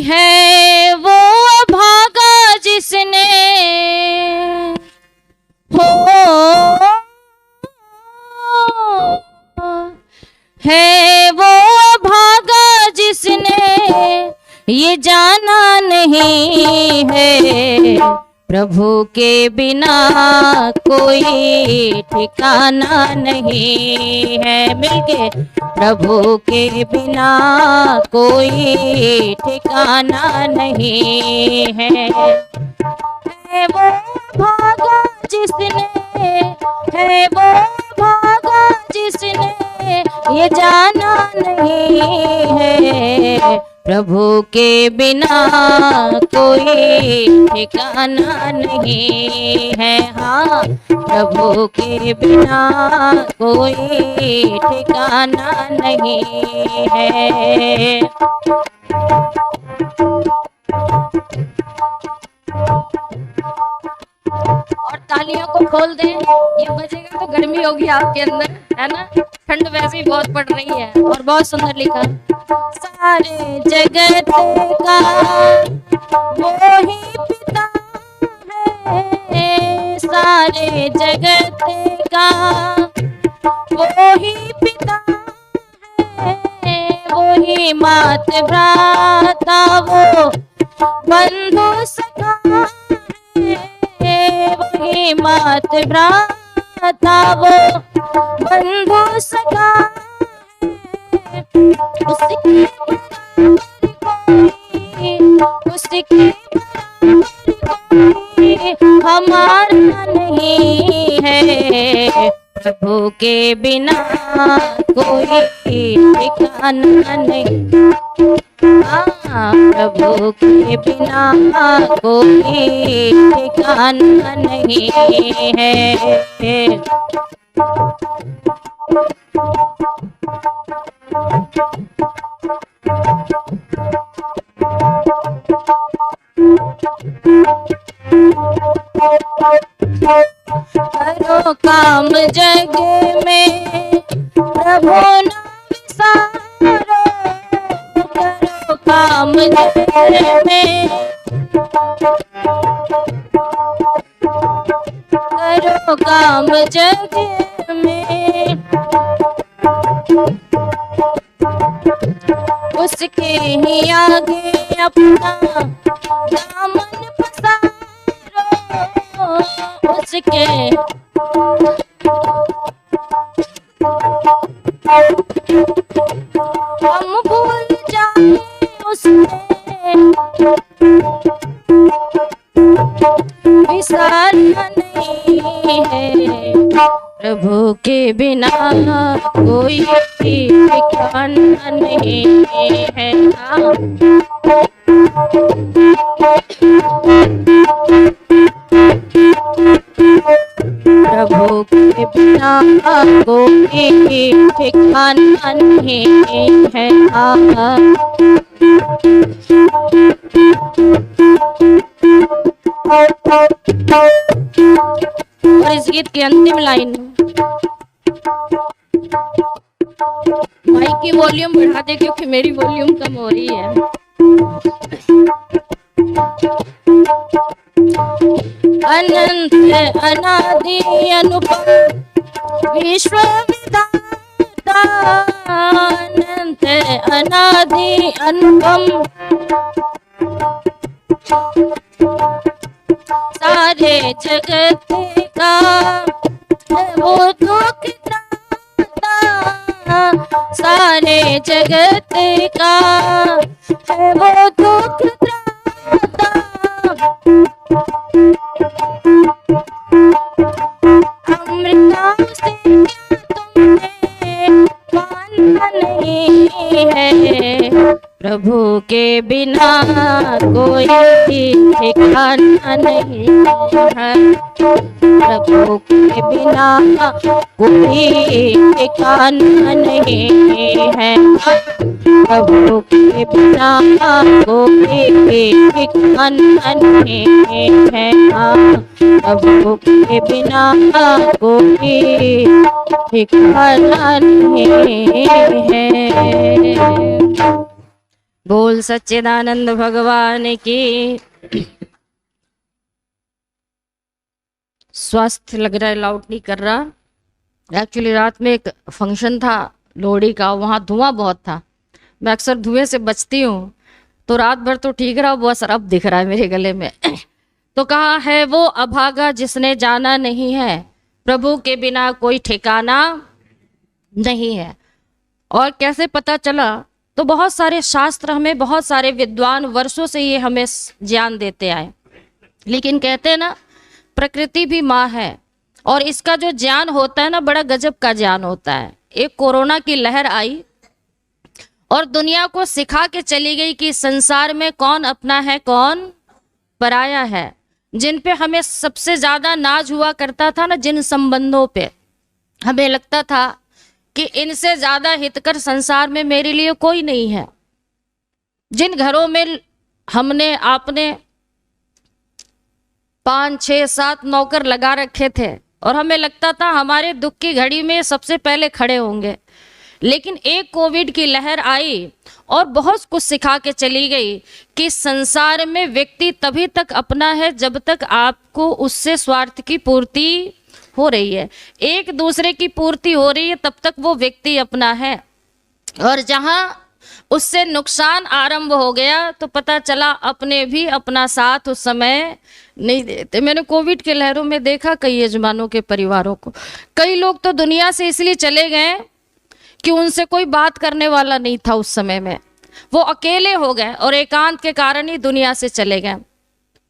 है वो भागा जिसने हो, है वो भागा जिसने ये जाना नहीं है प्रभु के बिना कोई ठिकाना नहीं है। मिलके प्रभु के बिना कोई ठिकाना नहीं है। वो भागा जिसने, है वो भागा जिसने ये जाना नहीं है प्रभु के बिना कोई ठिकाना नहीं है। हाँ, प्रभु के बिना कोई ठिकाना नहीं है। और तालियों को खोल दें, ये बजेगा तो गर्मी होगी आपके अंदर, है ना। ठंड वैसे ही बहुत पड़ रही है। और बहुत सुंदर लिखा, सारे जगत का वो ही पिता है, सारे जगत का वो ही पिता है, वो ही मात भ्राता वो बंधु सखा है, वही मात भ्राता वो बंधु सखा है। उसके हमारा नहीं है प्रभु के बिना कोई ठिकाना नहीं। प्रभु के बिना कोई ठिकाना नहीं है। करो काम जग में प्रभु नाम विसारो, करो काम जग में, करो काम जग में, उसके ही आगे अपना दामन पसारो, उसके हम भूल जाए उसने विसारना नहीं है प्रभु के बिना कोई ठिकाना नहीं है। प्रभु के बिना कोई ठिकाना नहीं है। और इस गीत की अंतिम लाइन, माइक की वॉल्यूम बढ़ा दे क्योंकि मेरी वॉल्यूम कम हो रही है। अनंत अनादि अनुपम विश्व विधाता, अनंत अनादि अनुपम सारे जगत का वो दुख दाता, सारे जगत का है वो दुख दाता। अमृता से तुमने माना नहीं है प्रभु के बिना कोई ठिकाना नहीं है। प्रभु के बिना कोई ठिकाना नहीं है। प्रभु के बिना कोई ठिकाना नहीं है। प्रभु के बिना कोई ठिकाना नहीं है। बोल सच्चिदानंद भगवान की। स्वास्थ्य लग रहा है लाउड नहीं कर रहा। एक्चुअली रात में एक फंक्शन था लोहड़ी का, वहाँ धुआं बहुत था। मैं अक्सर धुएं से बचती हूँ, तो रात भर तो ठीक रहा, बस अब दिख रहा है मेरे गले में। तो कहा है वो अभागा जिसने जाना नहीं है, प्रभु के बिना कोई ठिकाना नहीं है। और कैसे पता चला? तो बहुत सारे शास्त्र हमें, बहुत सारे विद्वान वर्षों से ये हमें ज्ञान देते आए। लेकिन कहते हैं ना, प्रकृति भी माँ है, और इसका जो ज्ञान होता है ना, बड़ा गजब का ज्ञान होता है। एक कोरोना की लहर आई और दुनिया को सिखा के चली गई कि संसार में कौन अपना है कौन पराया है। जिन पे हमें सबसे ज्यादा नाज हुआ करता था ना, जिन संबंधों पे हमें लगता था कि इनसे ज्यादा हितकर संसार में मेरे लिए कोई नहीं है, जिन घरों में हमने आपने 5, 6, 7 नौकर लगा रखे थे और हमें लगता था हमारे दुख की घड़ी में सबसे पहले खड़े होंगे, लेकिन एक कोविड की लहर आई और बहुत कुछ सिखा के चली गई कि संसार में व्यक्ति तभी तक अपना है जब तक आपको उससे स्वार्थ की पूर्ति हो रही है, एक दूसरे की पूर्ति हो रही है, तब तक वो व्यक्ति अपना है। और जहां उससे नुकसान आरंभ हो गया तो पता चला अपने भी अपना साथ उस समय नहीं देते। मैंने कोविड के लहरों में देखा कई यजमानों के परिवारों को, कई लोग तो दुनिया से इसलिए चले गए कि उनसे कोई बात करने वाला नहीं था उस समय में, वो अकेले हो गए और एकांत के कारण ही दुनिया से चले गए।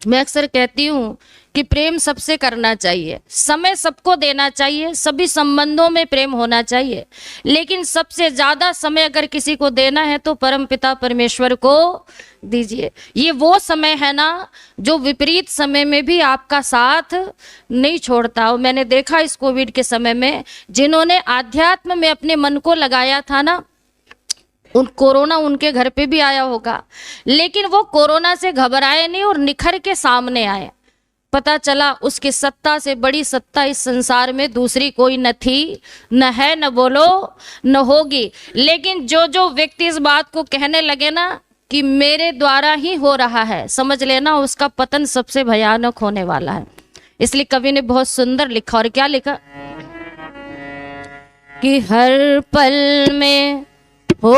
मैं अक्सर कहती हूँ कि प्रेम सबसे करना चाहिए, समय सबको देना चाहिए, सभी संबंधों में प्रेम होना चाहिए, लेकिन सबसे ज्यादा समय अगर किसी को देना है तो परमपिता परमेश्वर को दीजिए। ये वो समय है ना जो विपरीत समय में भी आपका साथ नहीं छोड़ता। और मैंने देखा इस कोविड के समय में जिन्होंने आध्यात्म में अपने मन को लगाया था ना, उन कोरोना उनके घर पे भी आया होगा, लेकिन वो कोरोना से घबराए नहीं और निखर के सामने आए। पता चला उसकी सत्ता से बड़ी सत्ता इस संसार में दूसरी कोई न थी, न है, न बोलो न होगी। लेकिन जो जो व्यक्ति इस बात को कहने लगे ना कि मेरे द्वारा ही हो रहा है, समझ लेना उसका पतन सबसे भयानक होने वाला है। इसलिए कवि ने बहुत सुंदर लिखा, और क्या लिखा कि हर पल में हो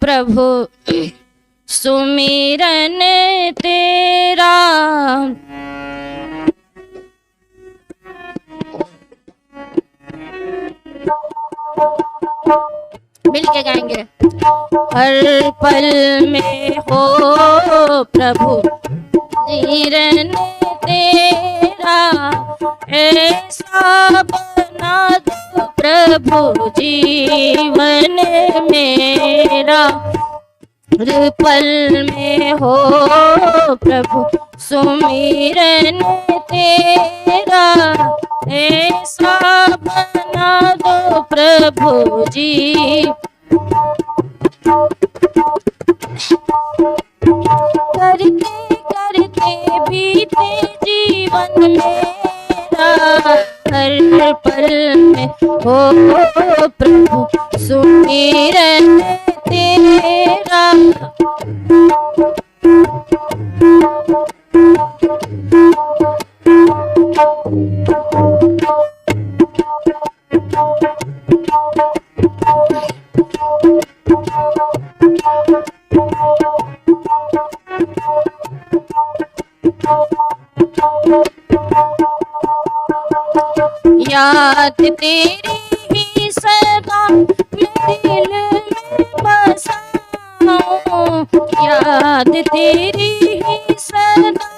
प्रभु सुमिरन तेरा, मिल के गाएंगे। हर पल में हो प्रभु सुमिरन तेरा, ऐसा बना दो प्रभु जीवन मेरा। हर पल में हो प्रभु सुमिरन तेरा, ऐसा बना दो प्रभु जी। करते करते बीते जीवन मेरा, हर पल में हो प्रभु सुमिरन तेरा। याद तेरी ही सदा मेरे दिल में बसाऊं, याद तेरी ही सदा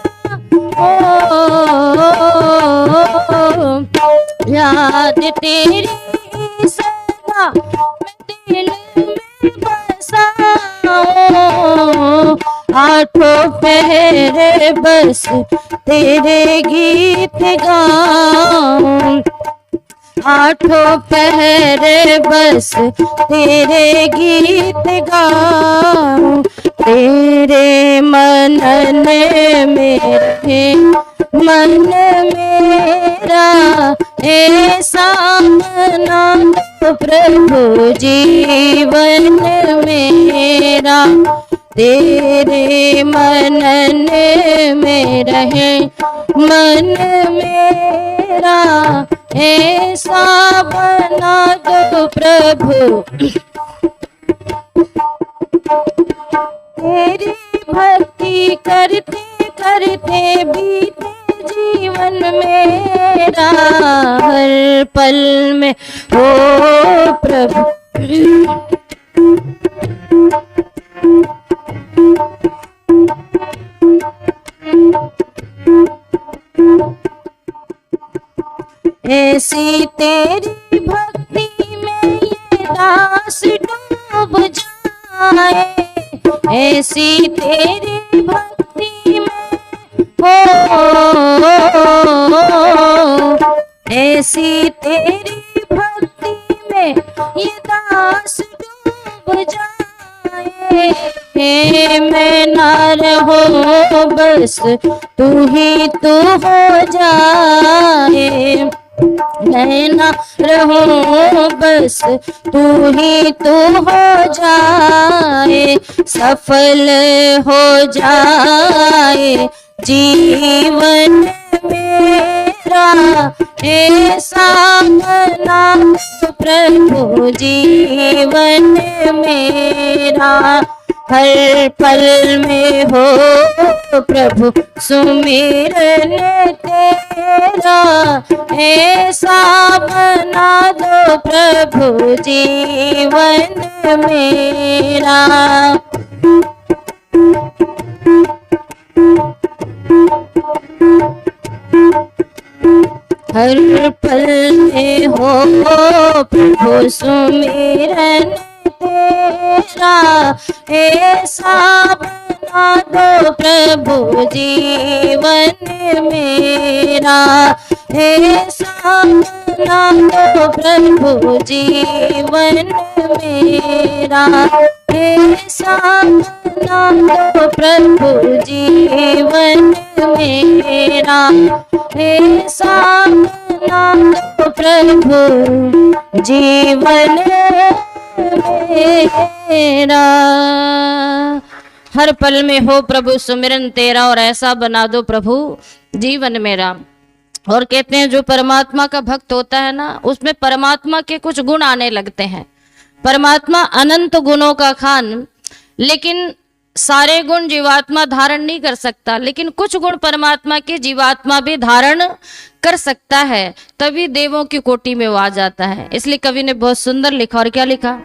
याद तेरी ही सदा मैं दिल में बसाऊं। आठों पहरे बस तेरे गीत गाऊं, आठों पहरे बस तेरे गीत गाऊं। तेरे मनन मेरे मन मेरा, ऐसा बना दो प्रभु जीवन मेरा। तेरे मनन में रहे मन मेरा, ऐसा बना दो प्रभु। तेरी भक्ति करते करते बीते जीवन मेरा, हर पल में हो प्रभु। ऐसी तेरी भक्ति में ये दास डूब जाए, ऐसी तेरी भक्ति में हो, ऐसी तेरी भक्ति में ये दास डूब जाए। मैं ना रहूं बस तू ही तू हो जाए, मैं ना रहूं बस तू ही तू हो जाए, सफल हो जाए जीवन मेरा, ऐसा बना प्रभु जीवन मेरा, हर पल में हो प्रभु सुमिरन तेरा, ऐसा बना दो प्रभु जीवन मेरा। हर पल में हो प्रभु सुमिरन तेरा, ऐसा बना दो प्रभु जीवन मेरा, ऐसा बना दो प्रभु जीवन मेरा, ऐसा बना दो प्रभु जीवन मेरा, ऐसा बना दो प्रभु जीवन मेरा। हर पल में हो प्रभु सुमिरन तेरा, और ऐसा बना दो प्रभु जीवन मेरा। और कहते हैं जो परमात्मा का भक्त होता है ना, उसमें परमात्मा के कुछ गुण आने लगते हैं। परमात्मा अनंत गुणों का खान, लेकिन सारे गुण जीवात्मा धारण नहीं कर सकता, लेकिन कुछ गुण परमात्मा के जीवात्मा भी धारण कर सकता है, तभी देवों की कोटि में वो आ जाता है। इसलिए कवि ने बहुत सुंदर लिखा, और क्या लिखा,